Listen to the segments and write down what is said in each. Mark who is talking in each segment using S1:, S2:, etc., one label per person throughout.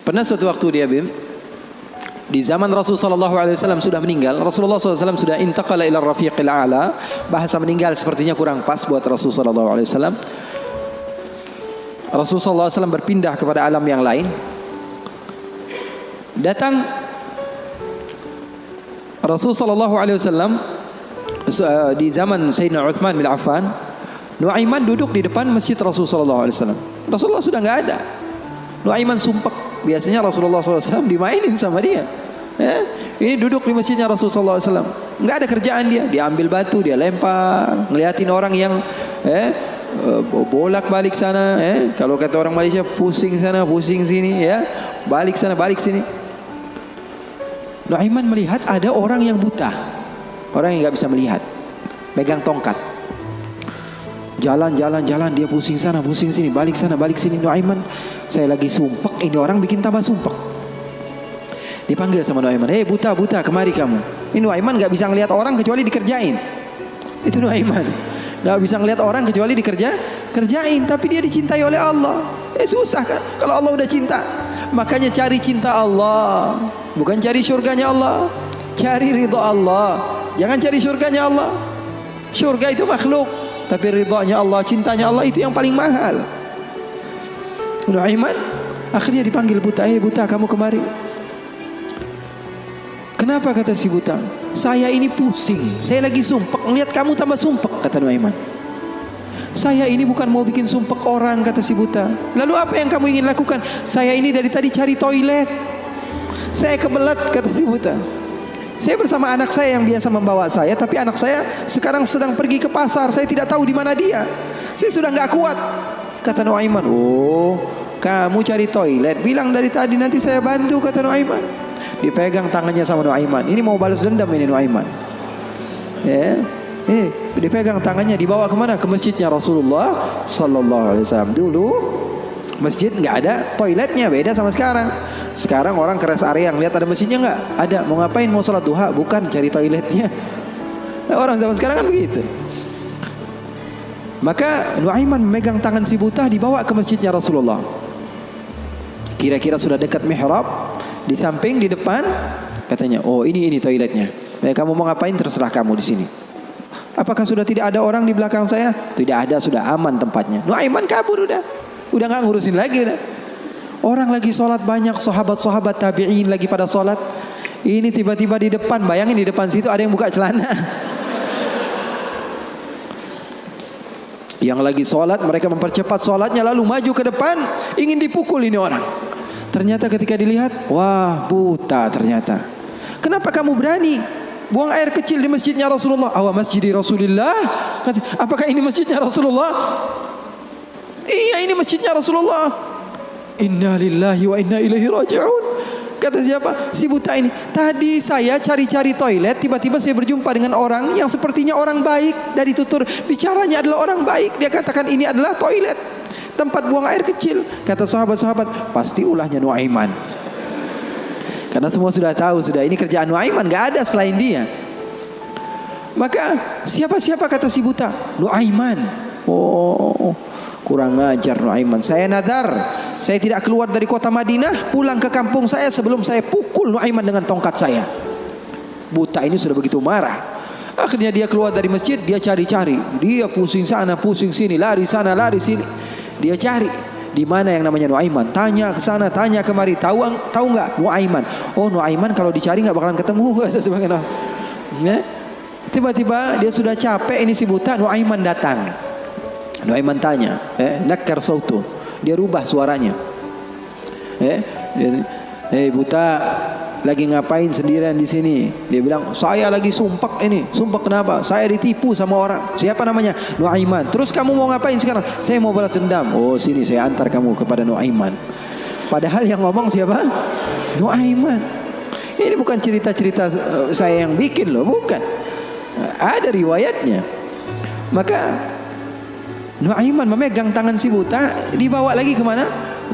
S1: Pernah suatu waktu dia di zaman Rasulullah SAW sudah meninggal. Rasulullah SAW sudah intaqala ila rafiqil a'la. Bahasa meninggal sepertinya kurang pas buat Rasulullah SAW. Rasulullah SAW berpindah kepada alam yang lain. Datang Rasulullah SAW di zaman Sayyidina Uthman bin Affan. Nuaiman duduk di depan masjid Rasulullah SAW. Rasulullah sudah nggak ada. Nuaiman sumpek. Biasanya Rasulullah SAW dimainin sama dia. Ini duduk di masjidnya Rasulullah SAW. Nggak ada kerjaan dia. Dia ambil batu, dia lempar, ngeliatin orang yang bolak balik sana. Kalau kata orang Malaysia, pusing sana, pusing sini, balik sana, balik sini. Nuaiman melihat ada orang yang buta, orang yang nggak bisa melihat, pegang tongkat. Jalan, dia pusing sana, pusing sini, balik sana, balik sini. Nuaiman, saya lagi sumpek, ini orang bikin tambah sumpek. Dipanggil sama Nuaiman, hei buta, kemari kamu. Ini Nuaiman gak bisa ngelihat orang kecuali dikerjain. Itu Nuaiman, gak bisa ngelihat orang kecuali kerjain. Tapi dia dicintai oleh Allah. Susah kan, kalau Allah udah cinta. Makanya cari cinta Allah, bukan cari surganya Allah. Cari ridha Allah, jangan cari surganya Allah. Surga itu makhluk, tapi ridhanya Allah, cintanya Allah itu yang paling mahal. Nuaiman akhirnya dipanggil buta. Buta, kamu kemari. Kenapa, kata si buta? Saya ini pusing, saya lagi sumpek, ngeliat kamu tambah sumpek, kata Nuaiman. Saya ini bukan mau bikin sumpek orang, kata si buta. Lalu apa yang kamu ingin lakukan? Saya ini dari tadi cari toilet, saya kebelet, kata si buta. Saya bersama anak saya yang biasa membawa saya, tapi anak saya sekarang sedang pergi ke pasar. Saya tidak tahu di mana dia. Saya sudah nggak kuat, kata Nuaiman. Oh, kamu cari toilet, bilang dari tadi, nanti saya bantu, kata Nuaiman. Dipegang tangannya sama Nuaiman. Ini mau balas dendam ini Nuaiman. Ini dipegang tangannya, dibawa kemana? Ke masjidnya Rasulullah Sallallahu Alaihi Wasallam. Dulu masjid nggak ada toiletnya, beda sama sekarang. Sekarang orang ke rest area, ngeliat ada masjidnya nggak? Ada. Mau ngapain? Mau sholat duha? Bukan, cari toiletnya. Orang zaman sekarang kan begitu. Maka Nuaiman memegang tangan si buta, dibawa ke masjidnya Rasulullah. Kira-kira sudah dekat mihrab, di samping, di depan, katanya, oh ini toiletnya. Kamu mau ngapain terserah kamu di sini. Apakah sudah tidak ada orang di belakang saya? Tidak ada, sudah aman tempatnya. Nuaiman kabur udah nggak ngurusin lagi udah. Orang lagi sholat banyak, sahabat-sahabat tabi'in lagi pada sholat. Ini tiba-tiba di depan, bayangin di depan situ ada yang buka celana. Yang lagi sholat, mereka mempercepat sholatnya, lalu maju ke depan, ingin dipukul ini orang. Ternyata ketika dilihat, wah buta ternyata. Kenapa kamu berani buang air kecil di masjidnya Rasulullah? Awa masjidi Rasulullah. Apakah ini masjidnya Rasulullah? Iya, ini masjidnya Rasulullah. Inna lillahi wa inna ilaihi raji'un. Kata siapa? Si buta ini. Tadi saya cari-cari toilet, tiba-tiba saya berjumpa dengan orang yang sepertinya orang baik. Dari tutur bicaranya adalah orang baik. Dia katakan ini adalah toilet, tempat buang air kecil. Kata sahabat-sahabat, pasti ulahnya Nuaiman. Karena semua sudah tahu, sudah ini kerjaan Nuaiman, gak ada selain dia. Maka siapa-siapa, kata si buta? Nuaiman. Oh, kurang ajar Nuaiman. Saya nadar, saya tidak keluar dari kota Madinah, pulang ke kampung saya sebelum saya pukul Nuaiman dengan tongkat saya. Buta ini sudah begitu marah. Akhirnya dia keluar dari masjid, dia cari-cari. Dia pusing sana, pusing sini, lari sana, lari sini. Dia cari di mana yang namanya Nuaiman. Tanya ke sana, tanya kemari. Tahu nggak Nuaiman? Oh, Nuaiman kalau dicari nggak bakalan ketemu. Tiba-tiba dia sudah capek, ini si buta. Nuaiman datang. Nuaiman tanya, nakar sautu. Dia rubah suaranya. Buta, lagi ngapain sendirian di sini? Dia bilang, saya lagi sumpek ini. Sumpek kenapa? Saya ditipu sama orang. Siapa namanya? Nuaiman. Terus kamu mau ngapain sekarang? Saya mau balas dendam. Oh, sini saya antar kamu kepada Nuaiman. Padahal yang ngomong siapa? Nuaiman. Ini bukan cerita-cerita saya yang bikin loh, bukan. Ada riwayatnya. Maka Nuaiman memegang tangan si buta, dibawa lagi kemana?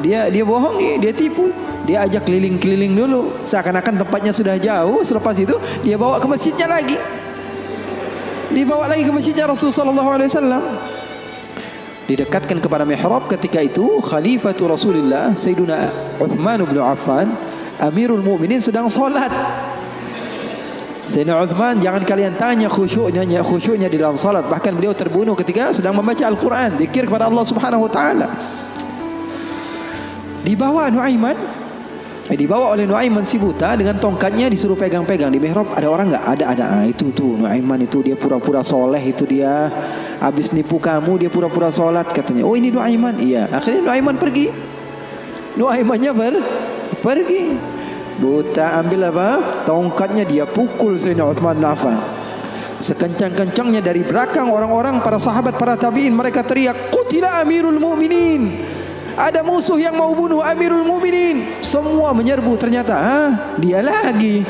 S1: Dia bohongi, dia tipu. Dia ajak keliling-keliling dulu, seakan-akan tempatnya sudah jauh. Selepas itu dia bawa ke masjidnya lagi. Dibawa lagi ke masjidnya Rasulullah SAW. Didekatkan kepada mihrab. Ketika itu Khalifatul Rasulullah Sayyiduna Uthman bin Affan, Amirul Mukminin, sedang salat. Sayyidina Uthman, jangan kalian tanya khusyuknya di dalam salat. Bahkan beliau terbunuh ketika sedang membaca Al-Quran, zikir kepada Allah Subhanahu wa taala. Dibawa oleh Nuaiman si buta dengan tongkatnya, disuruh pegang-pegang di mihrab. Ada orang enggak? Ada. Itu tuh Nuaiman itu, dia pura-pura soleh, itu dia habis nipu kamu, dia pura-pura salat katanya. Oh, ini Nuaiman. Iya. Akhirnya Nuaiman pergi. Nuaimannya pergi. Buta ambil apa? Tongkatnya, dia pukul Sayyidina Uthman bin Affan. Sekencang-kencangnya dari belakang orang-orang, para sahabat, para tabi'in, mereka teriak, "Qutila Amirul Mukminin." Ada musuh yang mau bunuh Amirul Mukminin. Semua menyerbu. Ternyata dia lagi.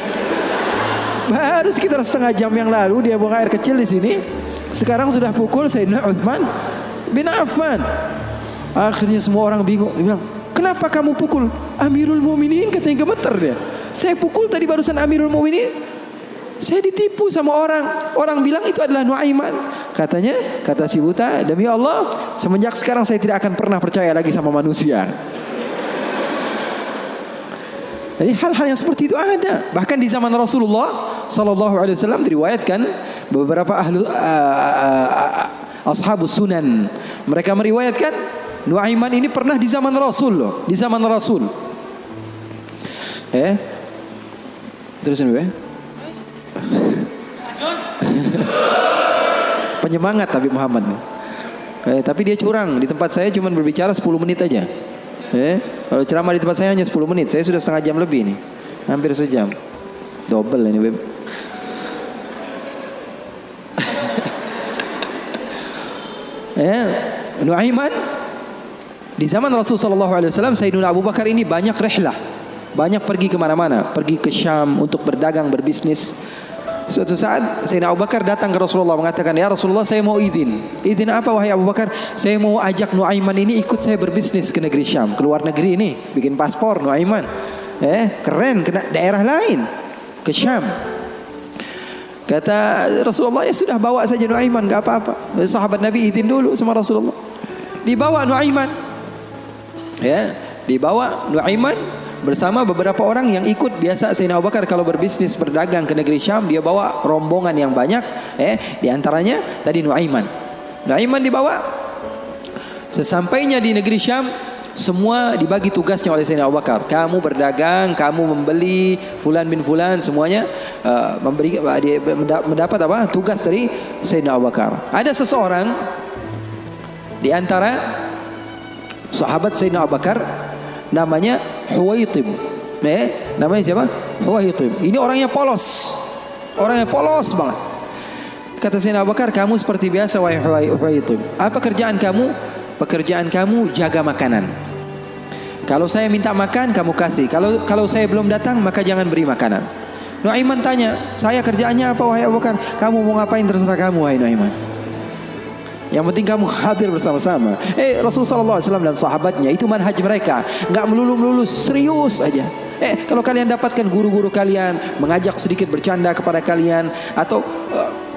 S1: Baru sekitar setengah jam yang lalu dia buang air kecil di sini. Sekarang sudah pukul Sayyidina Uthman bin Affan. Akhirnya semua orang bingung. Dia bilang, "Kenapa kamu pukul Amirul Mukminin?" Katanya gemeter dia. "Saya pukul tadi barusan Amirul Mukminin. Saya ditipu sama orang. Orang bilang itu adalah Nuaiman." Kata si buta, "Demi Allah, semenjak sekarang saya tidak akan pernah percaya lagi sama manusia." Jadi hal-hal yang seperti itu ada. Bahkan di zaman Rasulullah sallallahu alaihi wasallam diriwayatkan beberapa ashabus sunan, mereka meriwayatkan Nuaiman ini pernah di zaman Rasul loh, di zaman Rasul. Terusin ya. Penyemangat Habib Muhammad. Tapi dia curang. Di tempat saya cuma berbicara 10 menit aja. Kalau ceramah di tempat saya hanya 10 menit. Saya sudah setengah jam lebih nih. Hampir sejam. Double ini, Beb. Nuaiman di zaman Rasulullah sallallahu alaihi wasallam, Sayyidina Abu Bakar ini banyak rihlah. Banyak pergi kemana-mana. Pergi ke Syam untuk berdagang, berbisnis. Suatu saat Sayyidina Abu Bakar datang ke Rasulullah mengatakan, "Ya Rasulullah, saya mau izin." "Izin apa wahai Abu Bakar?" "Saya mau ajak Nuaiman ini ikut saya berbisnis ke negeri Syam, ke luar negeri ini, bikin paspor Nuaiman. Keren, ke daerah lain, ke Syam." Kata Rasulullah, "Ya sudah, bawa saja Nuaiman, enggak apa-apa." Sahabat Nabi izin dulu sama Rasulullah. Dibawa Nuaiman. Dibawa Nuaiman bersama beberapa orang yang ikut. Biasa Sayyidina Abu Bakar kalau berbisnis berdagang ke negeri Syam, dia bawa rombongan yang banyak. Di antaranya tadi Nuaiman dibawa. Sesampainya di negeri Syam, semua dibagi tugasnya oleh Sayyidina Abu Bakar. Kamu berdagang, kamu membeli, fulan bin fulan, semuanya mendapat apa? Tugas dari Sayyidina Abu Bakar. Ada seseorang di antara sahabat Sayyidina Abu Bakar, namanya Huwaitib. Namanya siapa? Huwaitib. Ini orangnya polos banget. Kata Sayyidina Abu Bakar, "Kamu seperti biasa wahai Huwaitib. Apa kerjaan kamu?" "Pekerjaan kamu jaga makanan. Kalau saya minta makan, kamu kasih. Kalau saya belum datang, maka jangan beri makanan." Nuaiman tanya, "Saya kerjaannya apa wahai Abu Bakar?" "Kamu mau ngapain terserah kamu wahai Nuaiman. Yang penting kamu hadir bersama-sama." Rasulullah SAW dan sahabatnya itu manhaj mereka, nggak melulu serius aja. Kalau kalian dapatkan guru-guru kalian mengajak sedikit bercanda kepada kalian atau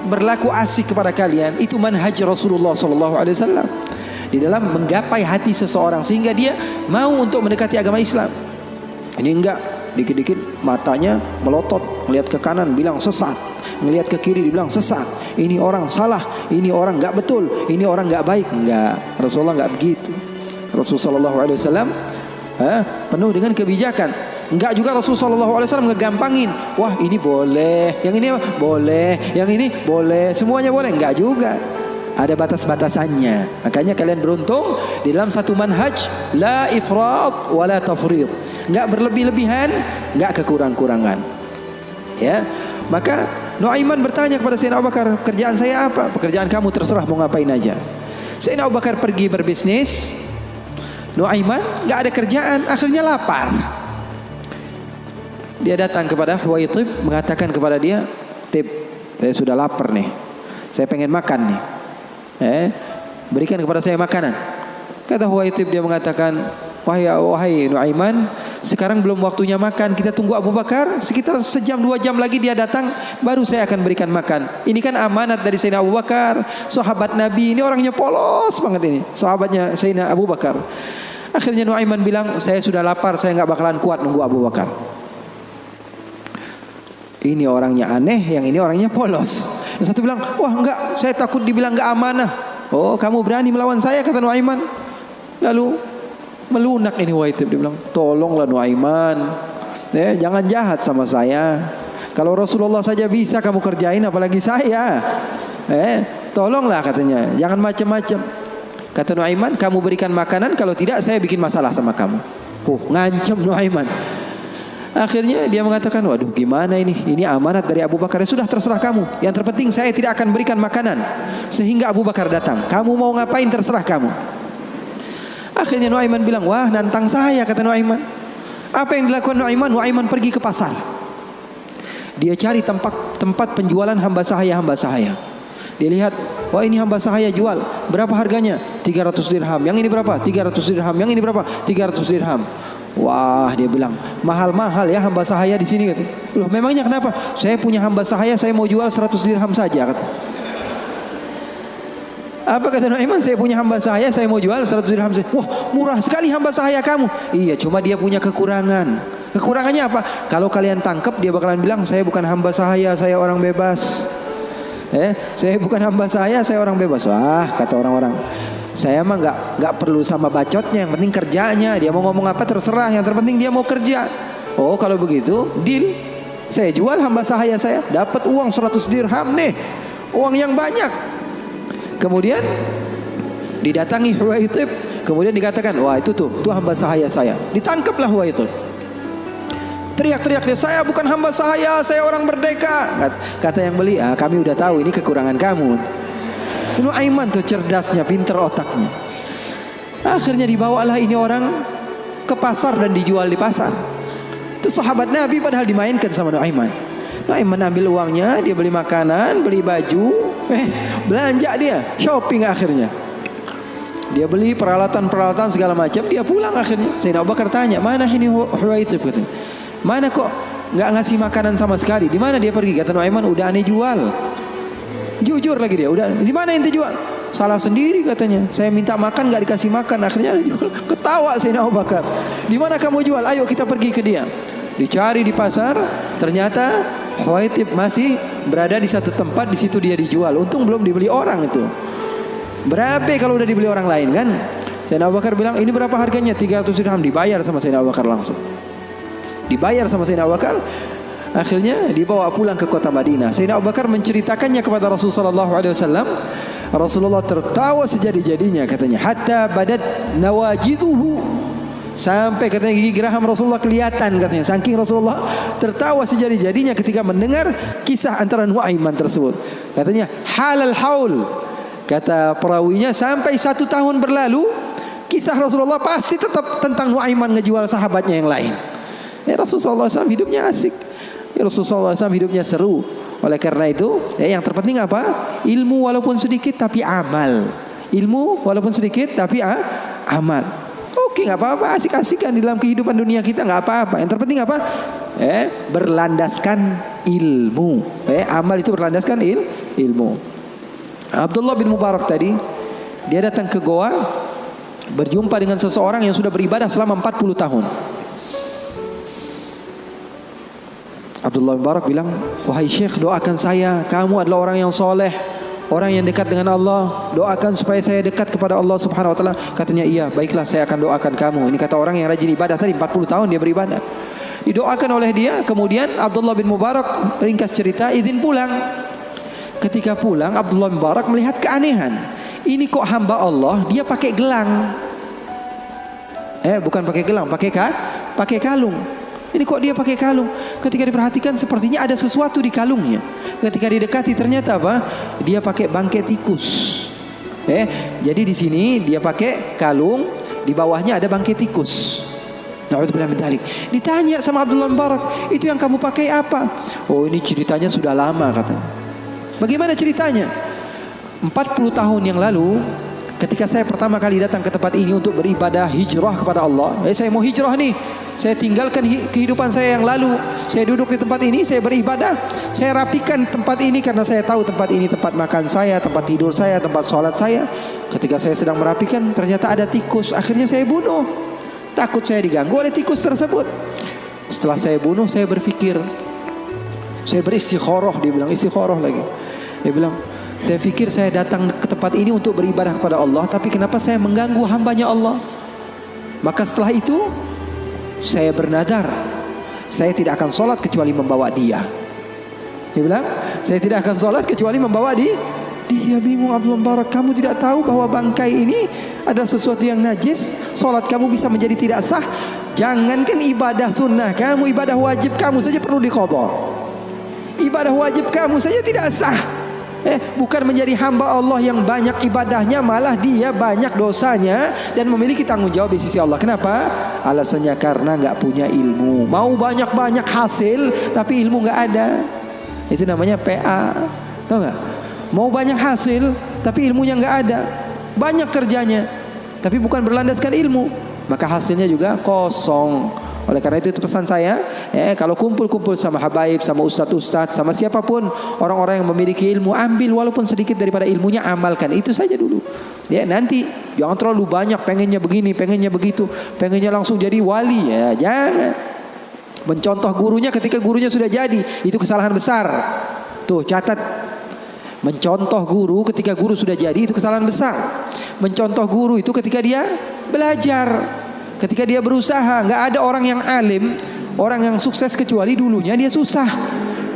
S1: berlaku asik kepada kalian, itu manhaj Rasulullah SAW di dalam menggapai hati seseorang sehingga dia mau untuk mendekati agama Islam. Ini enggak, dikit-dikit matanya melotot, melihat ke kanan bilang sesat, ngelihat ke kiri dibilang sesat, ini orang salah, ini orang enggak betul, ini orang enggak baik. Enggak, Rasulullah enggak begitu. Rasulullah SAW penuh dengan kebijakan. Enggak juga Rasulullah SAW ngegampangin. Wah, ini boleh, yang ini boleh, yang ini boleh, semuanya boleh. Enggak juga, ada batas-batasannya. Makanya kalian beruntung di dalam satu manhaj, la ifrat wa la tafrid. Enggak berlebih-lebihan, enggak kekurang-kurangan. Maka Nuaiman bertanya kepada Sayyidina Abu Bakar, "Kerjaan saya apa?" "Pekerjaan kamu terserah, mau ngapain aja." Sayyidina Abu Bakar pergi berbisnis. Nuaiman enggak ada kerjaan, akhirnya lapar. Dia datang kepada Huwaitib, mengatakan kepada dia, "Tib, saya sudah lapar nih. Saya pengen makan nih. Berikan kepada saya makanan." Kata Huwaitib, dia mengatakan, Wahai Nuaiman, Sekarang belum waktunya makan, kita tunggu Abu Bakar sekitar sejam 2 jam lagi dia datang, baru saya akan berikan makan. Ini kan amanat dari Sayyidina Abu Bakar, sahabat Nabi. Ini orangnya polos banget ini, sahabatnya Sayyidina Abu Bakar. Akhirnya Nuaiman bilang, saya sudah lapar, saya nggak bakalan kuat nunggu Abu Bakar. Ini orangnya aneh, yang ini orangnya polos. Yang satu bilang, wah enggak, saya takut dibilang enggak amanah. Oh, kamu berani melawan saya, kata Nuaiman. Lalu melunak ini Huwaitib, dia bilang, tolonglah Nuaiman, jangan jahat sama saya. Kalau Rasulullah saja bisa kamu kerjain, apalagi saya. Tolonglah katanya, jangan macam-macam. Kata Nuaiman, kamu berikan makanan, kalau tidak saya bikin masalah sama kamu. Ngancem Nuaiman. Akhirnya dia mengatakan, waduh gimana ini? Ini amanat dari Abu Bakar. Sudah, terserah kamu. Yang terpenting saya tidak akan berikan makanan sehingga Abu Bakar datang. Kamu mau ngapain terserah kamu. Akhirnya Nuaiman bilang, wah nantang saya, kata Nuaiman. Apa yang dilakukan Nuaiman? Nuaiman pergi ke pasar. Dia cari tempat penjualan hamba sahaya. Dia lihat, wah ini hamba sahaya jual. Berapa harganya? 300 dirham. Yang ini berapa? 300 dirham. Yang ini berapa? 300 dirham. Wah, dia bilang, mahal-mahal ya hamba sahaya di sini, kata. Loh, memangnya kenapa? Saya punya hamba sahaya, saya mau jual 100 dirham saja, kata. Apa kata Nuaiman? Saya punya hamba sahaya, saya mau jual 100 dirham saja. Wah, murah sekali hamba sahaya kamu. Iya, cuma dia punya kekurangan. Kekurangannya apa? Kalau kalian tangkap, dia bakalan bilang, saya bukan hamba sahaya, saya orang bebas. Saya bukan hamba sahaya, saya orang bebas. Wah, kata orang-orang, saya mah nggak perlu sama bacotnya, yang penting kerjanya. Dia mau ngomong apa terserah, yang terpenting dia mau kerja. Oh, kalau begitu deal. Saya jual hamba sahaya saya, dapat uang 100 dirham nih, uang yang banyak. Kemudian didatangi Huwaitib, kemudian dikatakan, wah itu hamba sahaya saya. Ditangkaplah Huwaitib. Teriak-teriak dia, saya bukan hamba sahaya, saya orang merdeka. Kata yang beli, kami udah tahu ini kekurangan kamu. Nuaiman tuh cerdasnya, pinter otaknya. Akhirnya dibawalah ini orang ke pasar dan dijual di pasar. Itu sahabat Nabi padahal dimainkan sama Nuaiman. Nuaiman ambil uangnya, dia beli makanan, beli baju, belanja dia, shopping akhirnya. Dia beli peralatan-peralatan segala macam, dia pulang akhirnya. Sayyidina Abu Bakar tanya, mana ini Huwaitib, katanya. Mana kok nggak ngasih makanan sama sekali? Di mana dia pergi? Kata Nuaiman, udah aneh jual. Jujur lagi dia, udah di mana ente jual? Salah sendiri katanya. Saya minta makan nggak dikasih makan, akhirnya dia jual. Ketawa Sayyidina Abu Bakar. Di mana kamu jual? Ayo kita pergi ke dia. Dicari di pasar, ternyata Huwaitib masih berada di satu tempat, di situ dia dijual. Untung belum dibeli orang itu. Berapa kalau udah dibeli orang lain kan? Sayyidina Abu Bakar bilang, ini berapa harganya? 300 dirham. Dibayar sama Sayyidina Abu Bakar langsung. Dibayar sama Sayyidina Abu Bakar. Akhirnya dibawa pulang ke kota Madinah. Sayyidina Abu Bakar menceritakannya kepada Rasulullah SAW. Rasulullah tertawa sejadi-jadinya, katanya, hatta badat nawajidhuhu, sampai katanya gigi geraham Rasulullah kelihatan, katanya. Saking Rasulullah tertawa sejadi-jadinya ketika mendengar kisah antara Nuaiman tersebut. Katanya halal haul, kata perawinya, sampai 1 tahun berlalu kisah Rasulullah pasti tetap tentang Nuaiman ngejual sahabatnya yang lain. Rasulullah SAW hidupnya asik. Rasulullah SAW hidupnya seru. Oleh karena itu, yang terpenting apa? Ilmu walaupun sedikit tapi amal. Ilmu walaupun sedikit tapi amal. Oke, nggak apa-apa, asik-asikan di dalam kehidupan dunia kita, nggak apa-apa. Yang terpenting apa? Berlandaskan ilmu. Amal itu berlandaskan ilmu. Abdullah bin Mubarak tadi, dia datang ke goa, berjumpa dengan seseorang yang sudah beribadah selama 40 tahun. Abdullah bin Mubarak bilang, wahai Syekh, doakan saya, kamu adalah orang yang soleh, orang yang dekat dengan Allah, doakan supaya saya dekat kepada Allah Subhanahu Wa Taala. Katanya, iya, baiklah, saya akan doakan kamu. Ini kata orang yang rajin ibadah tadi, 40 tahun dia beribadah. Didoakan oleh dia. Kemudian Abdullah bin Mubarak, ringkas cerita, izin pulang. Ketika pulang, Abdullah bin Mubarak melihat keanehan. Ini kok hamba Allah, dia pakai gelang. Bukan pakai gelang, pakai kalung. Ini kok dia pakai kalung? Ketika diperhatikan sepertinya ada sesuatu di kalungnya. Ketika didekati ternyata apa? Dia pakai bangkai tikus. Jadi di sini dia pakai kalung, di bawahnya ada bangkai tikus. Na'udzubillah min dzalik. Ditanya sama Abdullah bin Mubarak, itu yang kamu pakai apa? Oh, ini ceritanya sudah lama, katanya. Bagaimana ceritanya? 40 tahun yang lalu, ketika saya pertama kali datang ke tempat ini untuk beribadah hijrah kepada Allah, saya mau hijrah nih. Saya tinggalkan kehidupan saya yang lalu. Saya duduk di tempat ini, saya beribadah. Saya rapikan tempat ini karena saya tahu tempat ini tempat makan saya, tempat tidur saya, tempat sholat saya. Ketika saya sedang merapikan, ternyata ada tikus. Akhirnya saya bunuh. Takut saya diganggu oleh tikus tersebut. Setelah saya bunuh, saya berpikir, saya beristikharah. Dia bilang istikharah lagi. Dia bilang, saya pikir saya datang ke tempat ini untuk beribadah kepada Allah, tapi kenapa saya mengganggu hambanya Allah? Maka setelah itu saya bernadar, saya tidak akan sholat kecuali membawa dia. Dia bilang, saya tidak akan sholat kecuali membawa dia. Dia bingung, Abdul Barak, kamu tidak tahu bahwa bangkai ini ada sesuatu yang najis, sholat kamu bisa menjadi tidak sah. Jangankan ibadah sunnah kamu, ibadah wajib kamu saja perlu diqadha. Ibadah wajib kamu saja tidak sah. Bukan menjadi hamba Allah yang banyak ibadahnya, malah dia banyak dosanya dan memiliki tanggung jawab di sisi Allah. Kenapa? Alasannya karena nggak punya ilmu. Mau banyak-banyak hasil tapi ilmu nggak ada. Itu namanya PA. Tahu nggak? Mau banyak hasil tapi ilmunya nggak ada. Banyak kerjanya tapi bukan berlandaskan ilmu, maka hasilnya juga kosong. Oleh karena itu pesan saya, kalau kumpul-kumpul sama habaib, sama ustadz-ustadz, sama siapapun orang-orang yang memiliki ilmu, ambil walaupun sedikit daripada ilmunya, amalkan. Itu saja dulu. Ya, nanti jangan terlalu banyak pengennya begini, pengennya begitu, pengennya langsung jadi wali. Ya, jangan. Mencontoh gurunya ketika gurunya sudah jadi, itu kesalahan besar. Tuh, catat. Mencontoh guru ketika guru sudah jadi, itu kesalahan besar. Mencontoh guru itu ketika dia belajar, ketika dia berusaha. Nggak ada orang yang alim, orang yang sukses kecuali dulunya dia susah.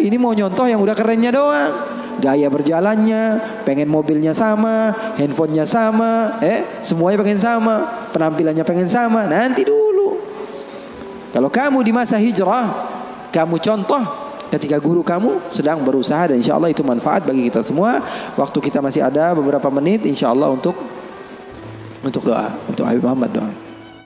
S1: Ini mau nyontoh yang udah kerennya doang. Gaya berjalannya, pengen mobilnya sama, handphonenya sama, semuanya pengen sama, penampilannya pengen sama. Nanti dulu. Kalau kamu di masa hijrah, kamu contoh ketika guru kamu sedang berusaha, dan insya Allah itu manfaat bagi kita semua. Waktu kita masih ada beberapa menit, insya Allah untuk doa, untuk Habib Muhammad doa.